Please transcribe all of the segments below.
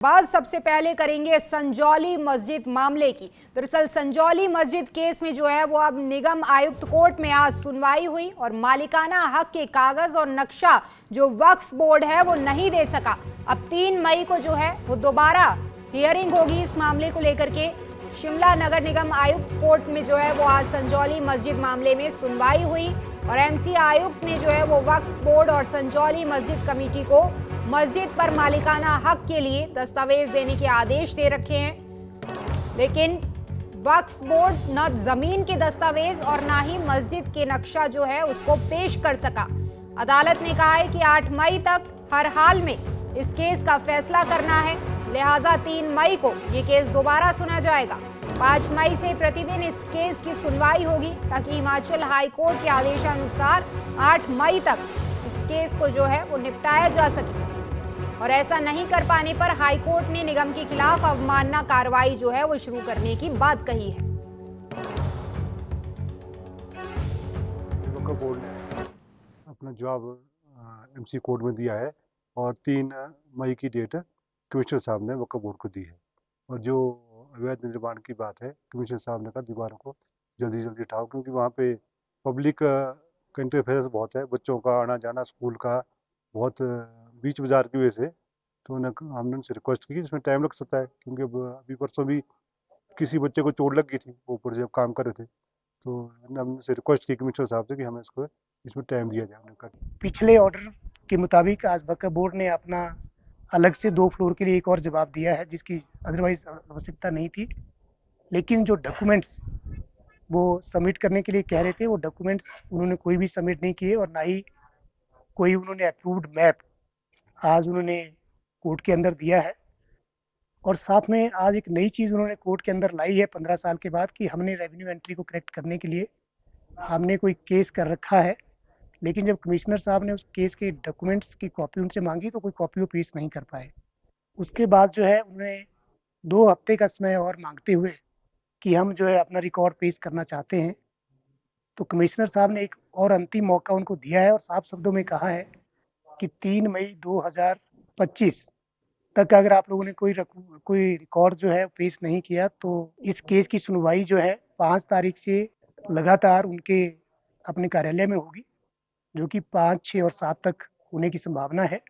बात सबसे पहले करेंगे संजौली मस्जिद मामले की। दरअसल संजौली मस्जिद केस में जो है वो अब निगम आयुक्त कोर्ट में आज सुनवाई हुई और मालिकाना हक के कागज और नक्शा जो वक्फ बोर्ड है वो नहीं दे सका। अब 3 मई को जो है वो दोबारा हियरिंग होगी इस मामले को लेकर के। शिमला नगर निगम आयुक्त कोर्ट में जो है वो आज संजौली मस्जिद मामले में सुनवाई हुई और एमसी आयुक्त ने जो है वो वक्फ बोर्ड और संजौली मस्जिद कमेटी को मस्जिद पर मालिकाना हक के लिए दस्तावेज देने के आदेश दे रखे हैं, लेकिन वक्फ बोर्ड न जमीन के दस्तावेज और ना ही मस्जिद के नक्शा जो है उसको पेश कर सका। अदालत ने कहा है कि 8 मई तक हर हाल में इस केस का फैसला करना है, लिहाजा 3 मई को ये केस दोबारा सुना जाएगा। 5 मई से प्रतिदिन इस केस की सुनवाई होगी ताकि हिमाचल हाई कोर्ट के आदेशानुसार 8 मई तक इस केस को जो है वो निपटाया जा सके। और ऐसा नहीं कर पाने पर हाई कोर्ट ने निगम के खिलाफ अवमानना कार्रवाई जो है वो शुरू करने की बात कही है। वक्फ बोर्ड ने अपना जवाब एमसी कोर्ट में दिया है और 3 मई की डेट कमिश्नर साहब ने वक्फ बोर्ड को दी है। और जो अवैध निर्माण की बात है, कमिश्नर साहब ने कहा दीवारों को जल्दी जल्दी उठाओ, क्योंकि वहाँ पे पब्लिक का इंटरफेरेंस बहुत है, बच्चों का आना जाना स्कूल का बहुत बीच बाजार की वजह से। तो हमने उनसे रिक्वेस्ट की इसमें टाइम लग सकता है, क्योंकि अभी परसों भी किसी बच्चे को चोट लग गई थी, वो ऊपर से काम कर रहे थे। तो हमने उनसे रिक्वेस्ट की कमिश्नर साहब से कि हमें इसमें टाइम दिया जाए। हमने कहा पिछले ऑर्डर के मुताबिक आज वक्फ बोर्ड ने अपना अलग से 2 फ्लोर के लिए एक और जवाब दिया है, जिसकी अदरवाइज आवश्यकता नहीं थी। लेकिन जो डॉक्यूमेंट्स वो सबमिट करने के लिए कह रहे थे, वो डॉक्यूमेंट्स उन्होंने कोई भी सबमिट नहीं किए और ना ही कोई उन्होंने अप्रूव्ड मैप आज उन्होंने कोर्ट के अंदर दिया है। और साथ में आज एक नई चीज़ उन्होंने कोर्ट के अंदर लाई है 15 साल के बाद, कि हमने रेवेन्यू एंट्री को करेक्ट करने के लिए हमने कोई केस कर रखा है, लेकिन जब कमिश्नर साहब ने उस केस के डॉक्यूमेंट्स की कॉपी उनसे मांगी तो कोई कॉपी वो पेश नहीं कर पाए। उसके बाद जो है उन्होंने 2 हफ्ते का समय और मांगते हुए कि हम जो है अपना रिकॉर्ड पेश करना चाहते हैं, तो कमिश्नर साहब ने एक और अंतिम मौका उनको दिया है और साफ शब्दों में कहा है कि 3 मई 2025 तक अगर आप लोगों ने कोई रिकॉर्ड जो है पेश नहीं किया तो इस केस की सुनवाई जो है 5 तारीख से लगातार उनके अपने कार्यालय में होगी, जो कि 5, 6 और 7 तक होने की संभावना है।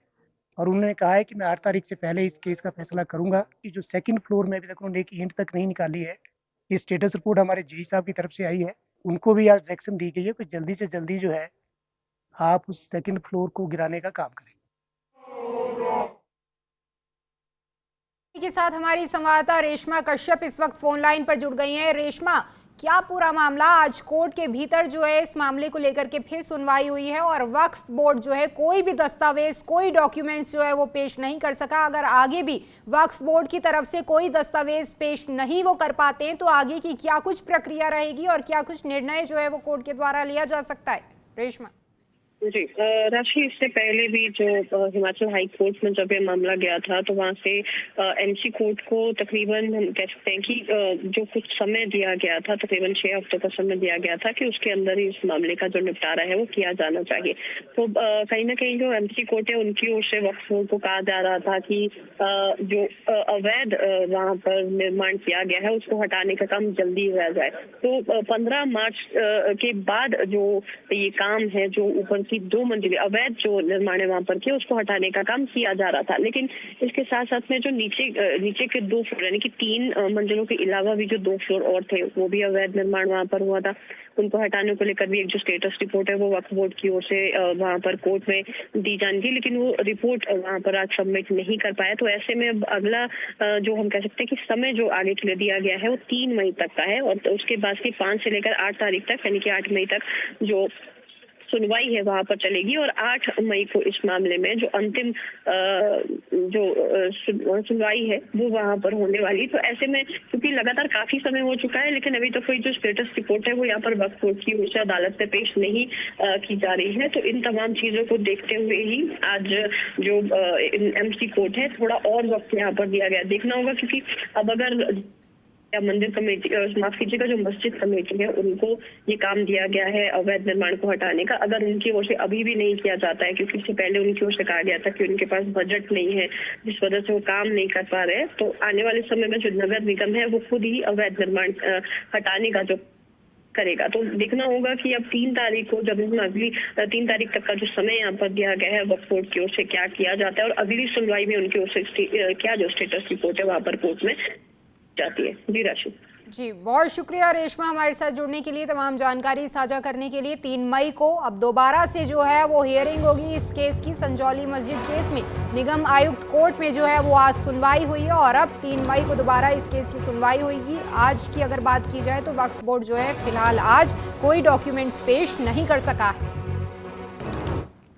और उन्होंने कहा है कि मैं 8 तारीख से पहले इस केस का फैसला करूंगा। कि जो सेकंड फ्लोर में अभी तक उन्होंने एक ईंट तक नहीं निकाली है, ये स्टेटस रिपोर्ट हमारे जेई साहब की तरफ से आई है, उनको भी आज डायरेक्शन दी गई है कि जल्दी से जल्दी जो है आप उस सेकंड फ्लोर को गिराने का काम करें। के साथ हमारी संवाददाता रेशमा कश्यप इस वक्त फोन लाइन पर जुड़ गई हैं। रेशमा, क्या पूरा मामला आज कोर्ट के भीतर जो है इस मामले को लेकर के फिर सुनवाई हुई है और वक्फ बोर्ड जो है कोई भी दस्तावेज कोई डॉक्यूमेंट्स जो है वो पेश नहीं कर सका। अगर आगे भी वक्फ बोर्ड की तरफ से कोई दस्तावेज पेश नहीं वो कर पाते हैं तो आगे की क्या कुछ प्रक्रिया रहेगी और क्या कुछ निर्णय जो है वो कोर्ट के द्वारा लिया जा सकता है? रेशमा जी राशि, इससे पहले भी जो हिमाचल हाई कोर्ट में जब ये मामला गया था तो वहाँ से एमसी कोर्ट को तकरीबन हम कह सकते हैं कि जो कुछ समय दिया गया था, तकरीबन 6 हफ्तों का समय दिया गया था कि उसके अंदर ही इस मामले का जो निपटारा है वो किया जाना चाहिए। तो कहीं ना कहीं जो एमसी कोर्ट है उनकी ओर से वक्फ बोर्ड को कहा जा रहा था कि जो अवैध वहाँ पर निर्माण किया गया है उसको हटाने का काम जल्दी हो जाए। तो 15 मार्च के बाद जो ये काम है, जो ऊपर की 2 मंजिलें अवैध जो निर्माण है वहां पर के उसको हटाने का काम किया जा रहा था, लेकिन इसके साथ साथ में जो नीचे के 2 फ्लोर यानी कि 3 मंजिलों के अलावा भी जो 2 फ्लोर और थे वो भी अवैध निर्माण वहां पर हुआ था, उनको हटाने को लेकर भी एक जो स्टेटस रिपोर्ट है वो वक्फ बोर्ड की ओर से वहां पर कोर्ट में दी जानी थी, लेकिन वो रिपोर्ट वहां पर आज सबमिट नहीं कर पाया। तो ऐसे में अब अगला जो हम कह सकते हैं कि समय जो आगे के लिए दिया गया है वो 3 मई तक का है और उसके बाद की 5 से लेकर 8 तारीख तक यानी कि 8 मई तक जो सुनवाई है वहां पर चलेगी और 8 मई को इस मामले में जो अंतिम जो सुनवाई है वो वहां पर होने वाली। तो ऐसे में क्योंकि लगातार काफी समय हो चुका है लेकिन अभी तक कोई जो स्टेटस रिपोर्ट है वो यहाँ पर वक्फ बोर्ड की ओर से अदालत में पेश नहीं की जा रही है, तो इन तमाम चीजों को देखते हुए ही आज जो एमसी कोर्ट है थोड़ा और वक्त यहाँ पर दिया गया। देखना होगा क्योंकि अब अगर या मंदिर कमेटी, माफ कीजिएगा, जो मस्जिद कमेटी है उनको ये काम दिया गया है अवैध निर्माण को हटाने का। अगर उनकी ओर से अभी भी नहीं किया जाता है, क्योंकि इससे पहले उनकी ओर से कहा गया था कि उनके पास बजट नहीं है जिस वजह से वो काम नहीं कर पा रहे हैं, तो आने वाले समय में जो नगर निगम है वो खुद ही अवैध निर्माण हटाने का जो करेगा। तो देखना होगा कि अब 3 तारीख को, जब इसमें अगली 3 तारीख तक का जो समय यहाँ पर दिया गया है वक्फ बोर्ड की ओर से, क्या किया जाता है और अगली सुनवाई में उनकी ओर से क्या जो स्टेटस रिपोर्ट है वहाँ पर कोर्ट में जाती है। जी राशि। जी, बहुत शुक्रिया रेशमा हमारे साथ जुड़ने के लिए, तमाम जानकारी साझा करने के लिए। 3 मई को अब दोबारा से जो है वो हियरिंग होगी इस केस की। संजौली मस्जिद केस में निगम आयुक्त कोर्ट में जो है वो आज सुनवाई हुई है और अब 3 मई को दोबारा इस केस की सुनवाई होगी। आज की अगर बात की जाए तो वक्फ बोर्ड जो है फिलहाल आज कोई डॉक्यूमेंट्स पेश नहीं कर सका है।